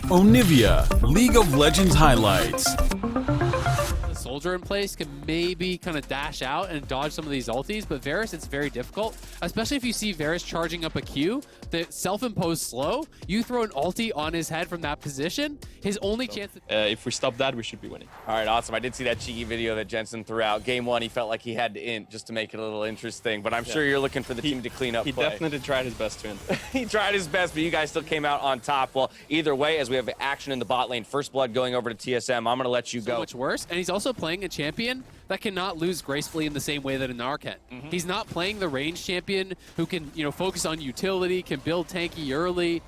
Onivia, League of Legends highlights. The soldier in place can maybe kind of dash out and dodge some of these ultis, but Varus, it's very difficult, especially if you see Varus charging up a Q, the self-imposed slow, you throw an ulti on his head from that position, his only chance if we stop that, we should be winning. All right, awesome. I did see that cheeky video that Jensen threw out. Game one, he felt like he had to int just to make it a little interesting, but I'm sure you're looking for the team to clean up He play. definitely tried his best to win. He tried his best, but you guys still came out on top. Well, either way, as we have action in the bot lane, First Blood going over to TSM, I'm going to let you go. so much worse, and he's also playing a champion that cannot lose gracefully in the same way that a Gnar can. He's not playing the range champion who can, focus on utility, can build tanky early.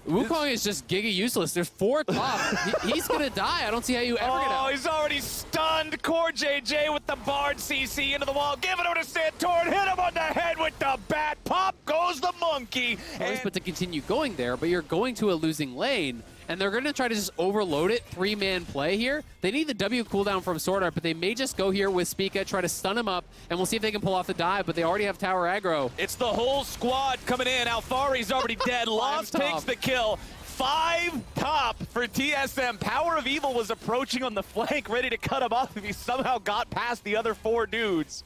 Wukong is just giga useless. There's 4 top. He's gonna die. I don't see how you ever get out. Oh, he's already stunned Core JJ with the Bard CC into the wall. Giving him to Santorin. Hit him on the head with the bat. Pop goes the monkey. But to continue going there, but you're going to a losing lane, and they're going to try to just overload it, 3-man play here. They need the W cooldown from Sword Art, but they may just go here with Spica, try to stun him up, and we'll see if they can pull off the dive, but they already have tower aggro. It's the whole squad coming in. Alfari's already dead. Lost takes the kill. 5 top for TSM. Power of Evil was approaching on the flank, ready to cut him off if he somehow got past the other 4 dudes.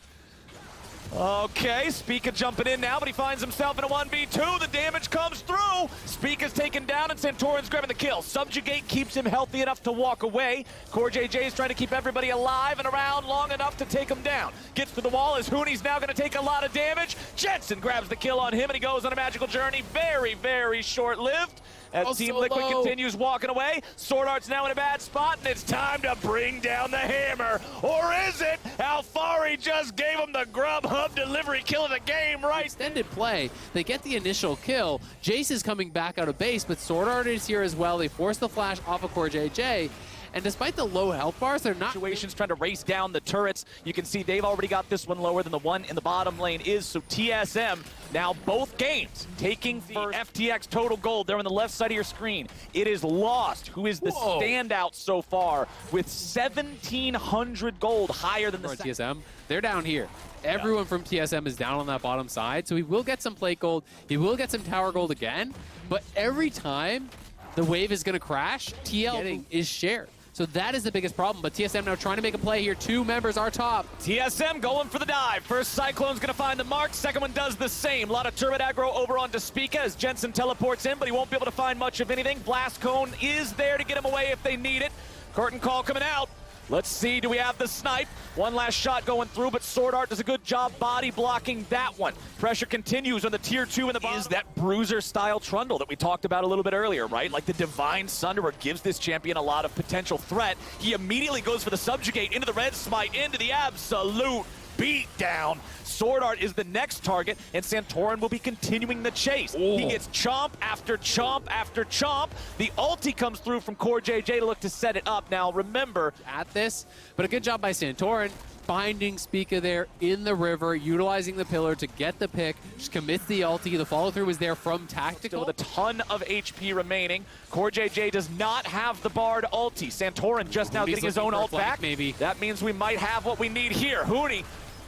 Okay, Spica jumping in now, but he finds himself in a 1v2. The damage comes through. Spica's taken down, and Santorin's grabbing the kill. Subjugate keeps him healthy enough to walk away. Core JJ is trying to keep everybody alive and around long enough to take him down. Gets to the wall as Hooney's now going to take a lot of damage. Jensen grabs the kill on him, and he goes on a magical journey. Very, very short-lived. As Team Liquid continues walking away, Sword Art's now in a bad spot, and it's time to bring down the hammer. Or is it? Alfari just gave him the Grubhub delivery kill of the game, right? Extended play, they get the initial kill. Jace is coming back out of base, but Sword Art is here as well. They force the flash off of Core JJ. And despite the low health bars, they're not situations trying to race down the turrets. You can see they've already got this one lower than the one in the bottom lane is. So TSM now both games taking the FTX total gold. They're on the left side of your screen. It is Lost, who is the standout so far with 1,700 gold, higher than the TSM. They're down here. Everyone from TSM is down on that bottom side. So he will get some plate gold. He will get some tower gold again. But every time the wave is going to crash, TL is shared. So that is the biggest problem, but TSM now trying to make a play here. 2 members are top. TSM going for the dive. First Cyclone's gonna find the mark, second one does the same. A lot of turret aggro over onto Spica as Jensen teleports in, but he won't be able to find much of anything. Blast Cone is there to get him away if they need it. Curtain call coming out. Let's see, do we have the snipe? One last shot going through, but Sword Art does a good job body blocking that one. Pressure continues on the tier 2 in the bottom. Is that bruiser-style Trundle that we talked about a little bit earlier, right? Like the Divine Sunderer gives this champion a lot of potential threat. He immediately goes for the Subjugate into the red smite, into the absolute beat down. Sword Art is the next target, and Santorin will be continuing the chase. He gets chomp after chomp after chomp. The ulti comes through from Core JJ to look to set it up. Now, remember, at this, but a good job by Santorin, finding Spica there in the river, utilizing the pillar to get the pick, just commits the ulti. The follow-through is there from Tactical. Still with a ton of HP remaining. Core JJ does not have the Bard ulti. Santorin just now getting his own ult back. Maybe. That means we might have what we need here. Hooney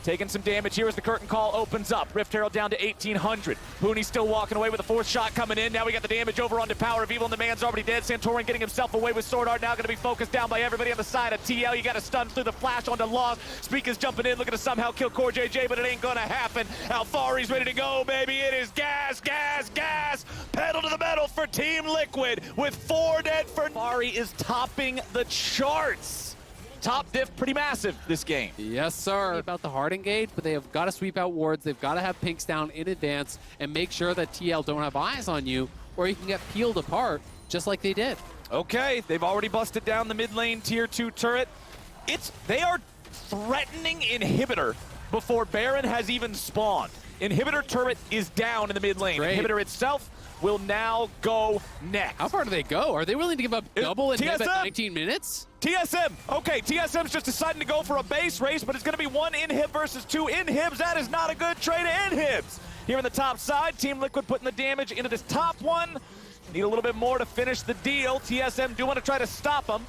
taking some damage here as the curtain call opens up. Rift Herald down to 1,800. Hooney still walking away with a 4th shot coming in. Now we got the damage over onto Power of Evil, and the man's already dead. Santorin getting himself away with Sword Art. Now going to be focused down by everybody on the side of TL. You got to stun through the flash onto Lost. Spica's jumping in, looking to somehow kill Core JJ, but it ain't going to happen. Alfari's ready to go, baby. It is gas, gas, gas. Pedal to the metal for Team Liquid with 4 dead for Alfari is topping the charts. Top diff pretty massive this game. Yes, sir. About the hard engage, but they have got to sweep out wards. They've got to have pinks down in advance and make sure that TL don't have eyes on you, or you can get peeled apart just like they did. Okay, they've already busted down the mid lane tier 2 turret. They are threatening Inhibitor before Baron has even spawned. Inhibitor turret is down in the mid lane. Great. Inhibitor itself will now go next. How far do they go? Are they willing to give up double and at 19 minutes? TSM. Okay, TSM's just deciding to go for a base race, but it's going to be 1 inhib versus 2 inhibs. That is not a good trade of inhibs. Here on the top side, Team Liquid putting the damage into this top one. Need a little bit more to finish the deal. TSM do want to try to stop them.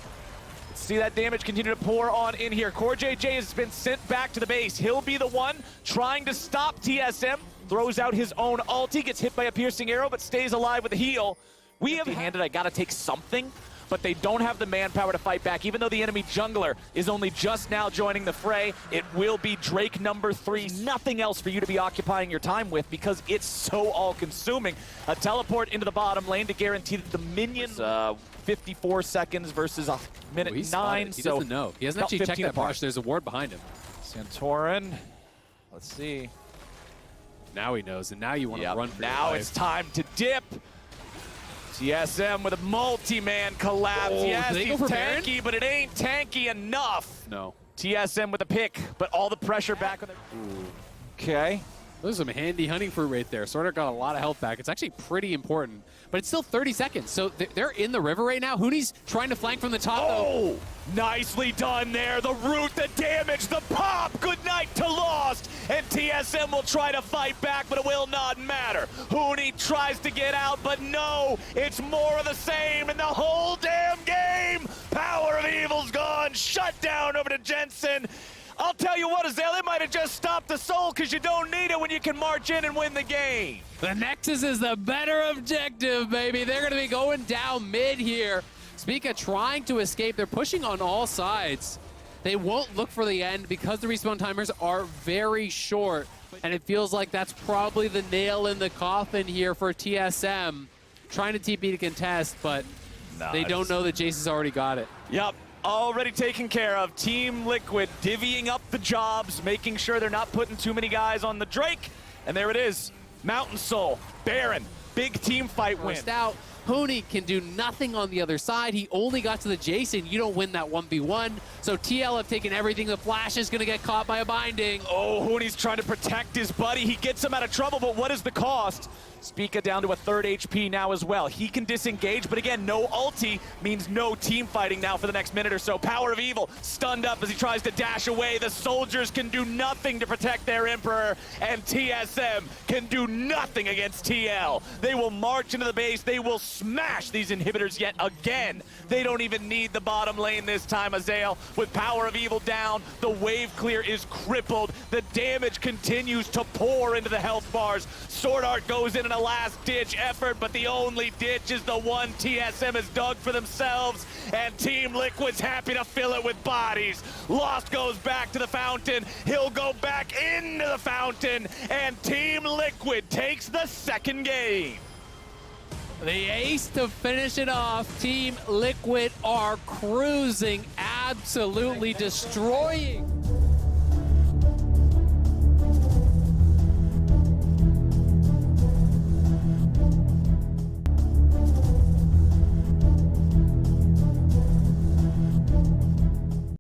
See that damage continue to pour on in here. Core JJ has been sent back to the base. He'll be the one trying to stop TSM. Throws out his own ulti, gets hit by a piercing arrow, but stays alive with a heal. we have handed, I gotta take something, but they don't have the manpower to fight back. Even though the enemy jungler is only just now joining the fray, it will be Drake number 3. Nothing else for you to be occupying your time with because it's so all-consuming. A teleport into the bottom lane to guarantee that the minions, 54 seconds versus a minute 9. He so doesn't know. He hasn't actually checked that brush. There's a ward behind him. Santorin, let's see. Now he knows, and now you want to run for now your life. it's time to dip. TSM with a multi-man collapse. Oh, yes, they he's go for tanky, Baron? but it ain't tanky enough. No. TSM with a pick, but all the pressure back on the... Okay. There's some handy hunting fruit right there. Sorta got a lot of health back. It's actually pretty important, but it's still 30 seconds. So they're in the river right now. Hooney's trying to flank from the top, though. Oh, nicely done there. The root, the damage, the pop. Good night to Lost. And TSM will try to fight back, but it will not matter. Hooney tries to get out, but no, it's more of the same in the whole damn game. Power of Evil's gone. Shut down over to Jensen. I'll tell you what, Azale, they might have just stopped the soul because you don't need it when you can march in and win the game. The Nexus is the better objective, baby. They're going to be going down mid here. Spica trying to escape. They're pushing on all sides. They won't look for the end because the respawn timers are very short. And it feels like that's probably the nail in the coffin here for TSM. Trying to TP to contest, but they don't know that Jace has already got it. Yep. Already taken care of. Team Liquid divvying up the jobs, making sure they're not putting too many guys on the Drake. And there it is. Mountain Soul, Baron, big team fight win. First out. Hooney can do nothing on the other side. He only got to the Jason. You don't win that 1v1. So TL have taken everything. The Flash is going to get caught by a binding. Oh, Hooney's trying to protect his buddy. He gets him out of trouble, but what is the cost? Spica down to a 3rd HP now as well. He can disengage, but again, no ulti means no team fighting now for the next minute or so. Power of Evil stunned up as he tries to dash away. The soldiers can do nothing to protect their Emperor, and TSM can do nothing against TL. They will march into the base. They will smash these inhibitors yet again. They don't even need the bottom lane this time, Azale. With Power of Evil down, the wave clear is crippled. The damage continues to pour into the health bars. Sword Art goes in a last-ditch effort, but the only ditch is the one TSM has dug for themselves, and Team Liquid's happy to fill it with bodies. Lost goes back to the fountain. He'll go back into the fountain, and Team Liquid takes the 2nd game. The ace to finish it off. Team Liquid are cruising, absolutely destroying.